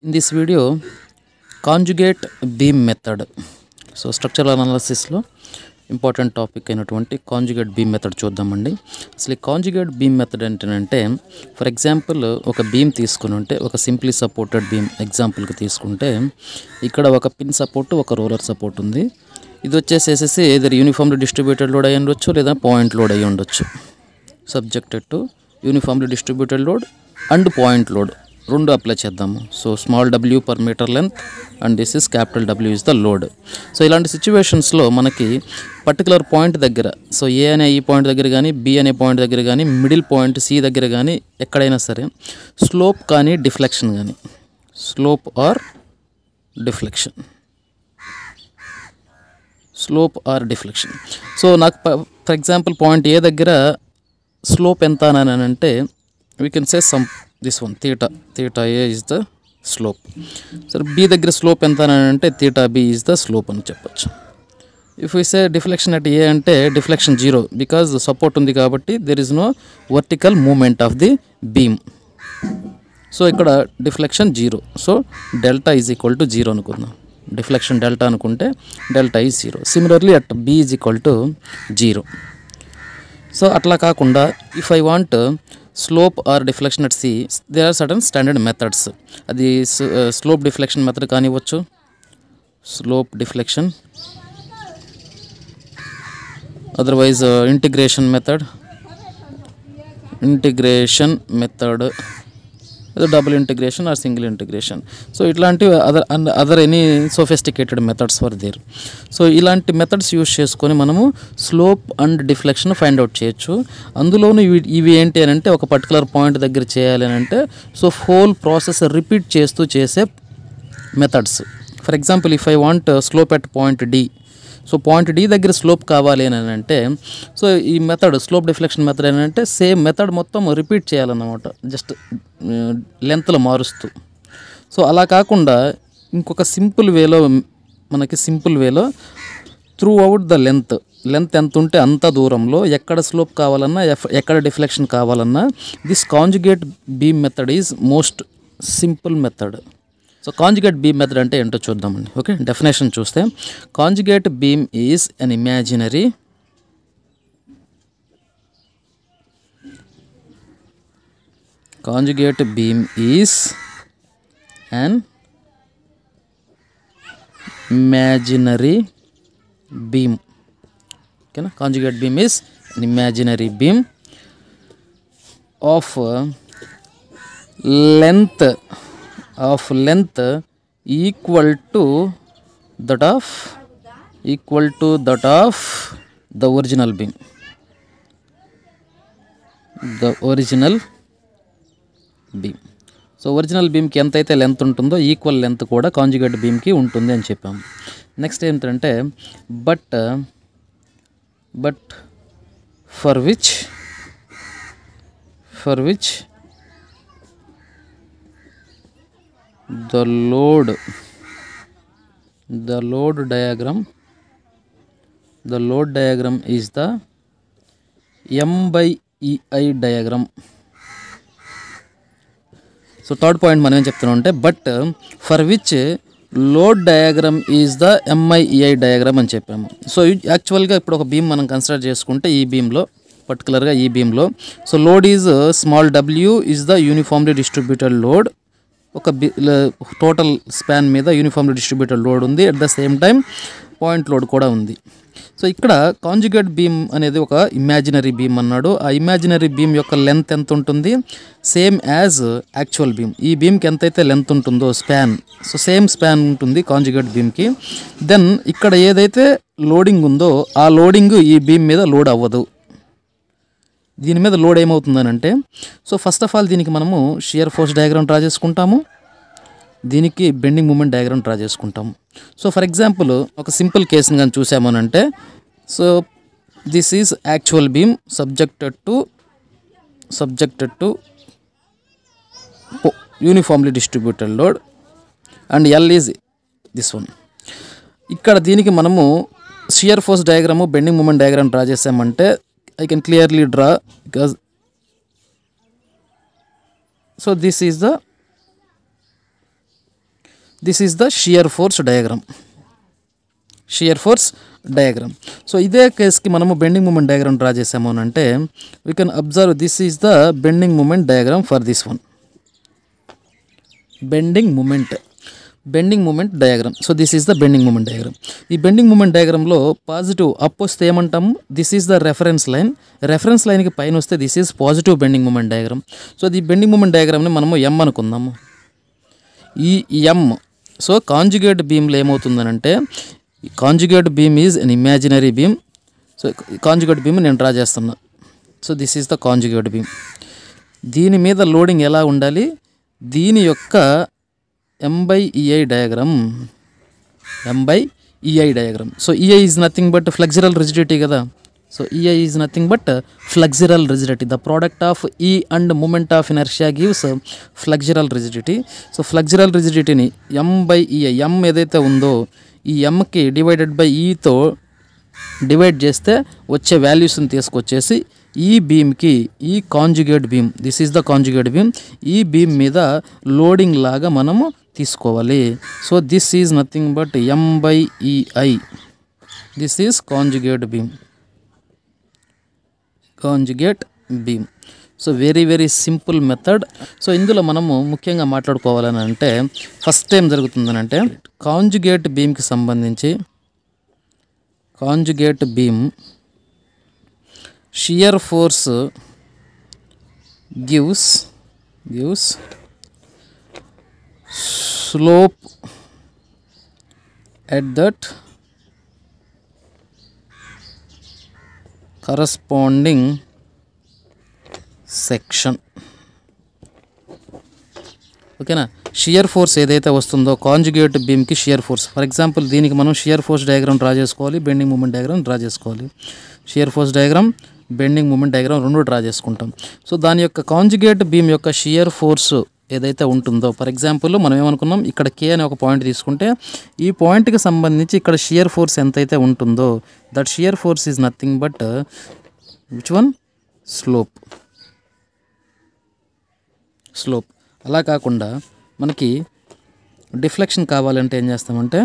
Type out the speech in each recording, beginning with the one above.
In this video, conjugate beam method. So structural analysis lo important topic అయినటువంటి conjugate beam method చూద్దామండి. అసలు conjugate beam method ఏంటంటే for example ఒక beam తీసుకుని ఉంటే ఒక సింప్లీ సపోర్టెడ్ బీమ్ ఎగ్జాంపుల్ కి తీసుకుంటే ఇక్కడ ఒక పిన్ సపోర్ట్ ఒక రోలర్ సపోర్ట్ ఉంది. ఇది వచ్చేసేసి ఏదర్ యూనిఫామ్లీ డిస్ట్రిబ్యూటెడ్ లోడ్ అయి ఉండొచ్చు లేదా పాయింట్ లోడ్ అయి ఉండొచ్చు. Subjected to uniformly distributed load and point load రెండు అప్లై చేద్దాము. So small w per metre length and this is capital W is the load. So ఇలాంటి సిచ్యువేషన్స్లో మనకి పర్టికులర్ పాయింట్ దగ్గర సో ఏ అనే ఈ పాయింట్ దగ్గర కానీ బి అనే పాయింట్ దగ్గర కానీ మిడిల్ పాయింట్ సి దగ్గర కానీ ఎక్కడైనా సరే స్లోప్ కానీ డిఫ్లెక్షన్ కానీ స్లోప్ ఆర్ డిఫ్లెక్షన్ సో నాకు ఫర్ ఎగ్జాంపుల్ పాయింట్ ఏ దగ్గర స్లోప్ ఎంత అని అంటే we can say some this one theta a is the slope. So b దగ్గర స్లోప్ ఎంత అని అంటే theta b is the slope అని చెప్పొచ్చు. If we say deflection at a అంటే deflection 0 because support ఉంది కాబట్టి there is no vertical movement of the beam. So ఇక్కడ deflection 0. So delta is equal to 0 అనుకుందాం. deflection delta అనుకుంటే delta is 0. Similarly at b is equal to 0. So అట్లా కాకుండా if I want slope or deflection at C, there are certain standard methods. అది slope deflection method కానివచ్చు, slope deflection, otherwise integration method, double integration or single integration. So ఇట్లాంటి other any sophisticated methods were there. So ఇలాంటి methods use చేసుకొని మనము slope and deflection find out చేయొచ్చు. అందులోనూ ఇవి ఏంటి అని అంటే ఒక పర్టికులర్ పాయింట్ దగ్గర చేయాలి అని అంటే సో హోల్ ప్రాసెస్ రిపీట్ చేస్తూ చేసే methods. For example if I want slope at point D, so point D దగ్గర స్లోప్ కావాలి అని అంటే సో ఈ మెథడ్ స్లోప్ డిఫ్లెక్షన్ మెథడ్ ఏంటంటే సేమ్ మెథడ్ మొత్తం రిపీట్ చేయాలన్నమాట, జస్ట్ లెంత్లో మారుస్తూ. సో అలా కాకుండా ఇంకొక సింపుల్ వేలో త్రూ అవుట్ ద లెంత్ ఎంత ఉంటే అంత దూరంలో ఎక్కడ స్లోప్ కావాలన్నా ఎక్కడ డిఫ్లెక్షన్ కావాలన్నా this conjugate beam method is most simple method. So conjugate beam method అంటే ఏంటో చూద్దామండి. ఓకే, డెఫినేషన్ చూస్తే conjugate beam is an imaginary beam. ఓకేనా, conjugate beam is an imaginary beam of length equal to that of the original beam. So original బీమ్కి ఎంతైతే length ఉంటుందో equal length కూడా conjugate బీమ్కి ఉంటుంది అని చెప్పాము. నెక్స్ట్ ఏంటంటే but for which the load diagram is the M/EI diagram. So third point మనం ఏం చెప్తున్నాం అంటే but for which load diagram is the MIEI diagram అని చెప్పాము. సో యాక్చువల్గా ఇప్పుడు ఒక బీమ్ మనం కన్సిడర్ చేసుకుంటే ఈ బీమ్లో పర్టికులర్గా ఈ బీమ్లో so load is small w is the uniformly distributed load. ఒక టోటల్ స్పాన్ మీద యూనిఫామ్లీ డిస్ట్రిబ్యూటెడ్ లోడ్ ఉంది, at the same time point load కూడా ఉంది. సో ఇక్కడ కాంజుగేట్ బీమ్ అనేది ఒక ఇమాజినరీ బీమ్ అన్నాడు. ఆ ఇమాజినరీ బీమ్ యొక్క లెంత్ ఎంత ఉంటుంది, సేమ్ యాజ్ యాక్చువల్ బీమ్. ఈ బీమ్కి ఎంతైతే లెంత్ ఉంటుందో స్పాన్, సో సేమ్ స్పాన్ ఉంటుంది కాంజుగేట్ బీమ్కి. దెన్ ఇక్కడ ఏదైతే లోడింగ్ ఉందో ఆ లోడింగ్ ఈ బీమ్ మీద లోడ్ అవ్వదు. దీని మీద లోడ్ ఏమవుతుందనంటే సో ఫస్ట్ ఆఫ్ ఆల్ దీనికి మనము షియర్ ఫోర్స్ డయాగ్రామ్ డ్రా చేసుకుంటాము, దీనికి బెండింగ్ మూమెంట్ డయాగ్రామ్ డ్రా చేసుకుంటాము. సో ఫర్ ఎగ్జాంపుల్ ఒక సింపుల్ కేసుని కానీ చూసామనంటే so this is actual beam subjected to uniformly distributed load and L is this one. ఇక్కడ దీనికి మనము shear force diagram bending moment diagram draw చేసామంటే I can clearly draw because so this is the this is the shear force diagram. Shear force diagram. So ఇదే కేసుకి మనము bending moment diagram draw చేసాము అని అంటే we can observe this is the bending moment diagram for this one. Bending moment diagram. So this is the bending moment diagram. ఈ bending moment డయాగ్రామ్లో positive up వస్తే ఏమంటాము, this is the reference line. Reference లైన్కి పైన వస్తే this is positive bending moment diagram. So ఈ bending moment డయాగ్రామ్ని మనము ఎం అనుకుందాము. ఈ ఎం, సో కాంజుగేట్ బీమ్లో ఏమవుతుందనంటే conjugate beam is an imaginary beam. So conjugate beam నేను డ్రా చేస్తున్నా. So this is the conjugate beam. దీని మీద లోడింగ్ ఎలా ఉండాలి, దీని యొక్క M/EI diagram. So EI is nothing but flexural rigidity కదా. So EI is nothing but flexural rigidity. The product of E and moment of inertia gives flexural rigidity. So flexural రిజిడిటీని M/EI, M ఏదైతే ఉందో ఈ Mకి divided by Eతో divide చేస్తే వచ్చే వాల్యూస్ని తీసుకొచ్చేసి ఈ బీమ్కి, ఈ conjugate beam, this is the conjugate beam, ఈ బీమ్ మీద లోడింగ్ లాగా మనము తీసుకోవాలి. So this is nothing but M/EI. This is conjugate beam. So very simple method. So ఇందులో మనము ముఖ్యంగా మాట్లాడుకోవాలని అంటే ఫస్ట్ టైం జరుగుతుందని అంటే కాంజుగేట్ బీమ్కి సంబంధించి conjugate beam shear force gives slope at that corresponding section. ఓకేనా. షియర్ ఫోర్స్ ఏదైతే వస్తుందో కాంజుగేట్ బీమ్కి షియర్ ఫోర్స్, ఫర్ ఎగ్జాంపుల్ దీనికి మనం షియర్ ఫోర్స్ డయాగ్రామ్ డ్రా చేసుకోవాలి, బెండింగ్ మూమెంట్ డయాగ్రామ్ డ్రా చేసుకోవాలి. Shear force diagram, bending moment diagram రెండు draw చేసుకుంటాం. సో దాని యొక్క కాంజుగేట్ బీమ్ యొక్క షియర్ ఫోర్స్ ఏదైతే ఉంటుందో, ఫర్ ఎగ్జాంపుల్ మనం ఏమనుకున్నాం, ఇక్కడ K అనే ఒక పాయింట్ తీసుకుంటే ఈ పాయింట్కి సంబంధించి ఇక్కడ షియర్ ఫోర్స్ ఎంతైతే ఉంటుందో that shear force is nothing but which one, slope. అలా కాకుండా మనకి డిఫ్లెక్షన్ కావాలంటే ఏం చేస్తామంటే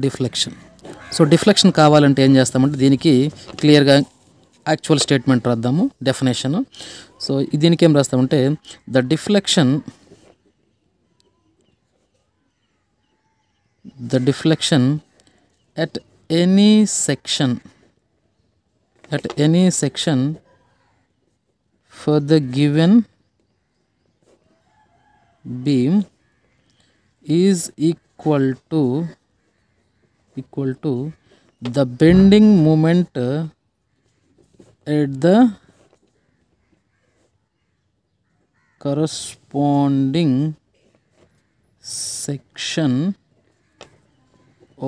డిఫ్లెక్షన్ కావాలంటే ఏం చేస్తామంటే దీనికి క్లియర్గా యాక్చువల్ స్టేట్మెంట్ రాద్దాము, డెఫినేషన్. సో దీనికి ఏం రాస్తామంటే the deflection at any section for the given beam is equal to the bending moment at the corresponding section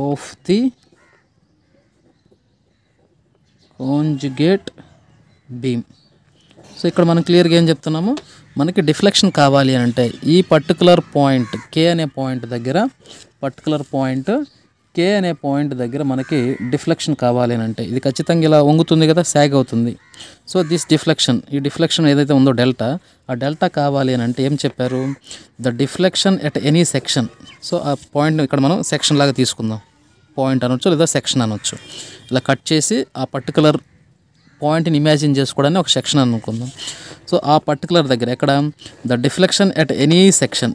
of the conjugate beam. So ఇక్కడ మనం క్లియర్గా ఏం చెప్తున్నాము, మనకి డిఫ్లెక్షన్ కావాలి అని అంటే ఈ పర్టికులర్ పాయింట్ K అనే పాయింట్ దగ్గర మనకి డిఫ్లెక్షన్ కావాలి అని అంటే ఇది ఖచ్చితంగా ఇలా వంగుతుంది కదా, సాగ్ అవుతుంది. సో దిస్ డిఫ్లెక్షన్, ఈ డిఫ్లెక్షన్ ఏదైతే ఉందో డెల్టా, ఆ డెల్టా కావాలి అని అంటే ఏం చెప్పారు, the deflection at any section. So ఆ పాయింట్ని ఇక్కడ మనం సెక్షన్ లాగా తీసుకుందాం, పాయింట్ అనొచ్చు లేదా సెక్షన్ అనొచ్చు. ఇలా కట్ చేసి ఆ పర్టికులర్ పాయింట్ని ఇమాజిన్ చేసుకోవడానికి ఒక సెక్షన్ అనుకుందాం. సో ఆ పర్టికులర్ దగ్గర ఎక్కడ the deflection at any section,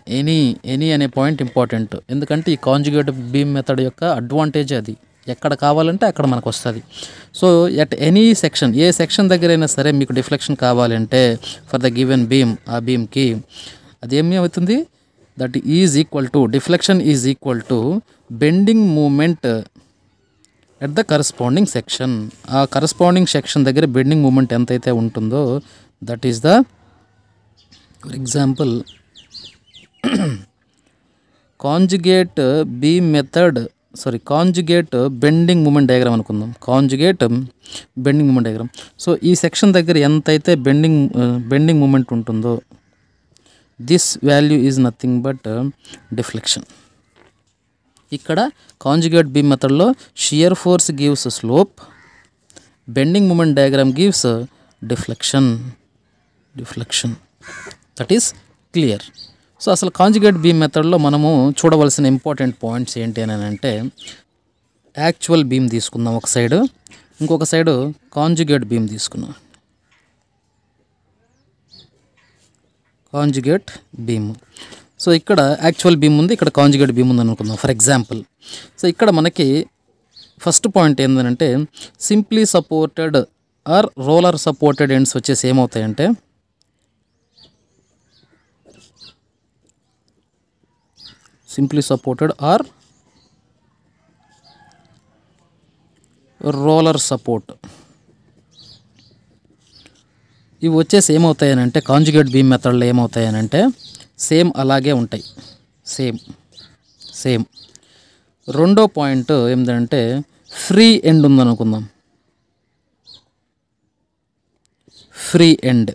any అనే పాయింట్ ఇంపార్టెంట్. ఎందుకంటే ఈ కాంజుగేట్ బీమ్ మెథడ్ యొక్క అడ్వాంటేజ్ అది, ఎక్కడ కావాలంటే అక్కడ మనకు వస్తుంది. So at any section, A section దగ్గరైనా సరే మీకు డిఫ్లెక్షన్ కావాలంటే ఫర్ ద గివెన్ బీమ్, ఆ బీమ్కి అదేమి అవుతుంది, that is equal to, deflection is equal to bending moment at the corresponding section. ఆ కరస్పాండింగ్ సెక్షన్ దగ్గర బెండింగ్ మూమెంట్ ఎంతైతే ఉంటుందో that is the, for example conjugate bending moment diagram అనుకుందాం, conjugate bending moment diagram. So ఈ section దగ్గర ఎంతైతే bending moment ఉంటుందో this value is nothing but deflection. ఇక్కడ కాంజుగేట్ బీమ్ మెథడ్లో shear force gives slope, bending moment diagram gives deflection. That is clear. So అసలు conjugate beam మెథడ్లో మనము చూడవలసిన ఇంపార్టెంట్ పాయింట్స్ ఏంటి అని అంటే, యాక్చువల్ బీమ్ తీసుకుందాం ఒక సైడు, ఇంకొక సైడు కాంజుగేట్ బీమ్ తీసుకున్నాం. Conjugate beam. సో ఇక్కడ యాక్చువల్ బీమ్ ఉంది, ఇక్కడ కాంజుగేట్ బీమ్ ఉంది అనుకుందాం ఫర్ ఎగ్జాంపుల్. సో ఇక్కడ మనకి ఫస్ట్ పాయింట్ ఏంటంటే, simply supported or roller supported ends వచ్చేసి ఏమవుతాయంటే, simply supported or roller support, ఇవి వచ్చేసి ఏమవుతాయనంటే కాంజుగేట్ బీమ్ మెథడ్లో ఏమవుతాయనంటే సేమ్ అలాగే ఉంటాయి. సేమ్. రెండో పాయింట్ ఏంటంటే ఫ్రీ ఎండ్ ఉందనుకుందాం. Free end.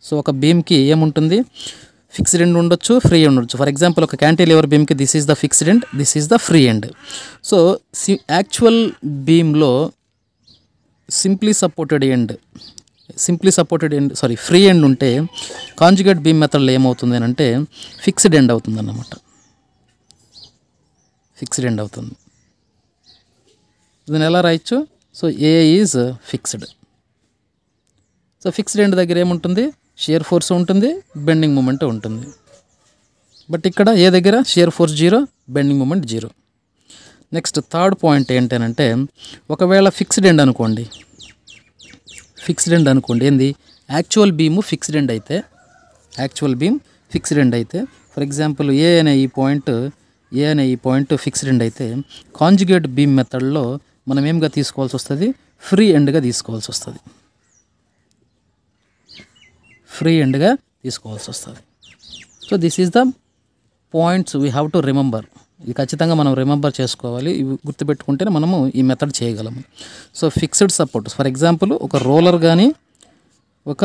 సో ఒక బీమ్కి ఏముంటుంది, ఫిక్స్డ్ ఎండ్ ఉండొచ్చు, ఫ్రీ ఎండ్ ఉండొచ్చు. ఫర్ ఎగ్జాంపుల్ ఒక క్యాంటిలివర్ బీమ్కి this is the fixed end, this is the free end. So actual బీమ్లో ఫ్రీ ఎండ్ ఉంటే కాంజుగేట్ బీమ్ మెథడ్లో ఏమవుతుంది అని అంటే ఫిక్స్డ్ ఎండ్ అవుతుంది అన్నమాట. ఫిక్స్డ్ ఎండ్ అవుతుంది. దీన్ని ఎలా రాయొచ్చు? So A is fixed. So fixed end దగ్గర ఏముంటుంది, షియర్ ఫోర్స్ ఉంటుంది, బెండింగ్ మూమెంట్ ఉంటుంది. బట్ ఇక్కడ ఏ దగ్గర shear force 0, bending moment 0. Next third point ఏంటంటే, ఒకవేళ ఫిక్స్డ్ ఎండ్ అనుకోండి, ఏంది యాక్చువల్ బీము ఫిక్స్డ్ ఎండ్ అయితే, ఫర్ ఎగ్జాంపుల్ ఏ అనే ఈ పాయింట్ ఫిక్స్డ్ ఎండ్ అయితే, కాంజుగేట్ బీమ్ మెథడ్లో మనం ఏంగా తీసుకోవాల్సి వస్తుంది, ఫ్రీ ఎండ్గా తీసుకోవాల్సి వస్తుంది. So this is the points we have to remember. ఇది ఖచ్చితంగా మనం రిమెంబర్ చేసుకోవాలి. ఇవి గుర్తుపెట్టుకుంటేనే మనము ఈ మెథడ్ చేయగలము. So fixed support, for example ఒక రోలర్ కానీ ఒక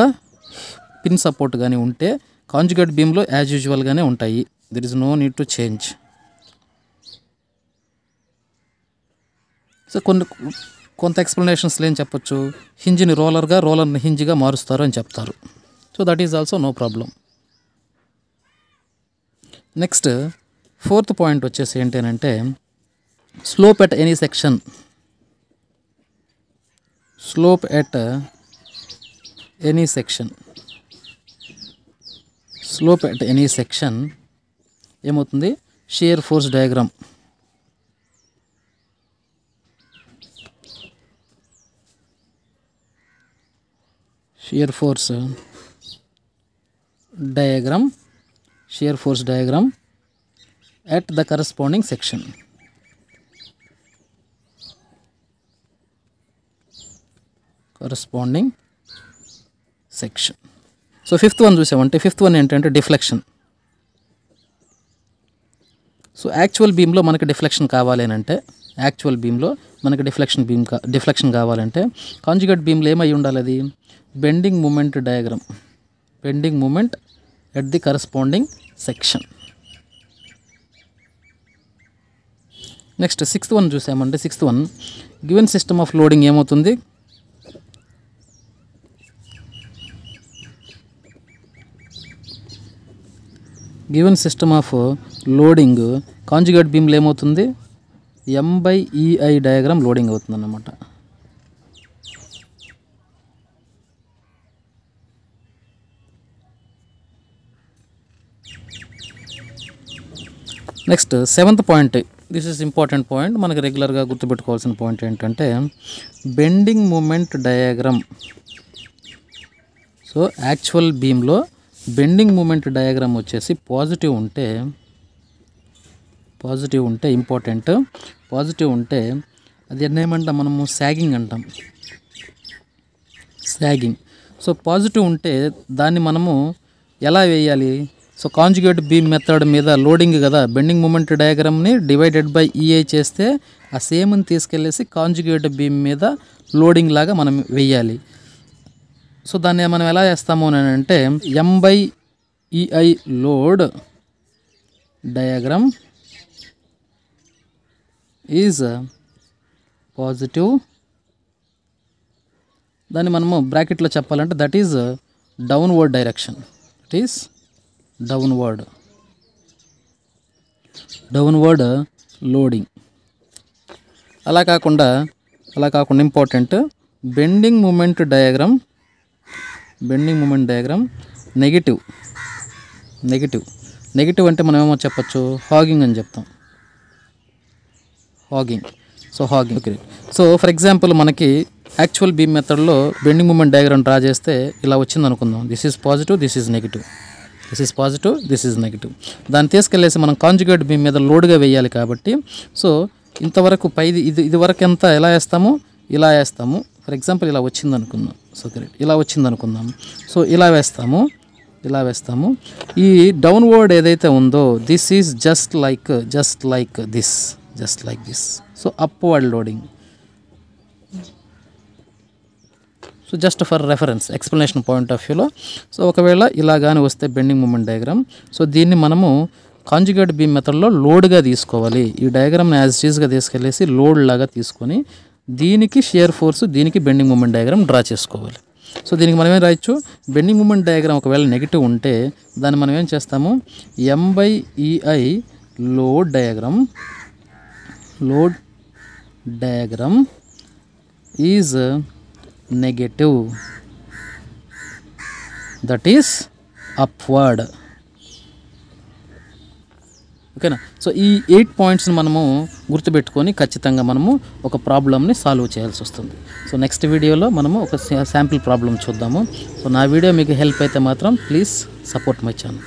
పిన్ సపోర్ట్ కానీ ఉంటే కాంజుగేట్ బీమ్లో యాజ్ యూజువల్గానే ఉంటాయి. There is no need to change. So కొంత ఎక్స్ప్లెనేషన్స్లో ఏం చెప్పొచ్చు, హింజ్ని రోలర్ని హింజ్గా మారుస్తారు అని చెప్తారు. So that is also no problem. Next fourth point వచ్చేసి ఏంటంటే, స్లోప్ ఎట్ ఎనీ సెక్షన్ ఏమవుతుంది, shear force diagram. Shear force diagram at the corresponding section. So fifth one చూసామంటే, ఫిఫ్త్ వన్ ఏంటంటే డిఫ్లెక్షన్. సో యాక్చువల్ బీమ్లో మనకి deflection కావాలంటే conjugate బీమ్లో ఏమై ఉండాలి, అది bending moment at the corresponding section. Next sixth one చూసామంటే, గివెన్ సిస్టమ్ ఆఫ్ లోడింగ్ ఏమవుతుంది, కాంజుగేట్ బీమ్లో ఏమవుతుంది, M/EI డయాగ్రామ్ లోడింగ్ అవుతుంది అన్నమాట. Next seventh point, this is important point, మనకి రెగ్యులర్గా గుర్తుపెట్టుకోవాల్సిన పాయింట్ ఏంటంటే bending moment diagram. So actual బీమ్లో బెండింగ్ మూమెంట్ డయాగ్రామ్ వచ్చేసి పాజిటివ్ ఉంటే ఇంపార్టెంట్, పాజిటివ్ ఉంటే అది ఏమంటాం మనము, సాగింగ్ అంటాం. సో పాజిటివ్ ఉంటే దాన్ని మనము ఎలా వేయాలి, సో కాంజుగేట్ బీమ్ మెథడ్ మీద లోడింగ్ కదా, బెండింగ్ మూమెంట్ డయాగ్రామ్ని డివైడెడ్ బై ఈఐ చేస్తే ఆ సేమ్ని తీసుకెళ్ళేసి కాంజుగేట్ బీమ్ మీద లోడింగ్ లాగా మనం వెయ్యాలి. సో దాన్ని మనం ఎలా చేస్తాము అని అంటే, M/EI load diagram is positive. దాన్ని మనము బ్రాకెట్లో చెప్పాలంటే that is downward direction. Downward loading. అలా కాకుండా important bending moment diagram negative అంటే మనం ఏమో చెప్పచ్చు, హాగింగ్ అని చెప్తాం. Hogging. Okay. So for example మనకి యాక్చువల్ బీమ్ మెథడ్లో బెండింగ్ మూమెంట్ డయాగ్రామ్ డ్రా చేస్తే ఇలా వచ్చింది అనుకుందాం. This is positive, this is negative. దాన్ని తీసుకెళ్ళేసి మనం కాంజుగేట్ బీమ్ మీద లోడ్గా వేయాలి కాబట్టి సో ఇంతవరకు పైది ఇది వరకు ఎంత ఎలా వేస్తాము. ఫర్ ఎగ్జాంపుల్ ఇలా వచ్చింది అనుకుందాం. సో కరెక్ట్, ఇలా వచ్చింది అనుకుందాం. సో ఇలా వేస్తాము. ఈ డౌన్వర్డ్ ఏదైతే ఉందో this is just like this. So upward loading. So just for reference explanation point of వ్యూలో. సో ఒకవేళ ఇలా కానీ వస్తే బెండింగ్ మూమెంట్ డయాగ్రామ్, సో దీన్ని మనము కాంజుగేట్ బీమ్ మెథడ్లో లోడ్గా తీసుకోవాలి. ఈ డయాగ్రామ్ని యాజ్ ఈజ్గా తీసుకెళ్ళేసి లోడ్ లాగా తీసుకొని దీనికి షియర్ ఫోర్స్, దీనికి బెండింగ్ మూమెంట్ డయాగ్రామ్ డ్రా చేసుకోవాలి. సో దీనికి మనం ఏం రాయొచ్చు, బెండింగ్ మూమెంట్ డయాగ్రామ్ ఒకవేళ నెగిటివ్ ఉంటే దాన్ని మనం ఏం చేస్తాము, M/EI load diagram is negative, that is upward. ఓకేనా. సో ఈ 8 పాయింట్స్ని మనము గుర్తుపెట్టుకొని ఖచ్చితంగా మనము ఒక ప్రాబ్లమ్ని సాల్వ్ చేయాల్సి వస్తుంది. సో నెక్స్ట్ వీడియోలో మనము ఒక శాంపిల్ ప్రాబ్లం చూద్దాము. సో నా వీడియో మీకు హెల్ప్ అయితే మాత్రం ప్లీజ్ సపోర్ట్ మై ఛానల్.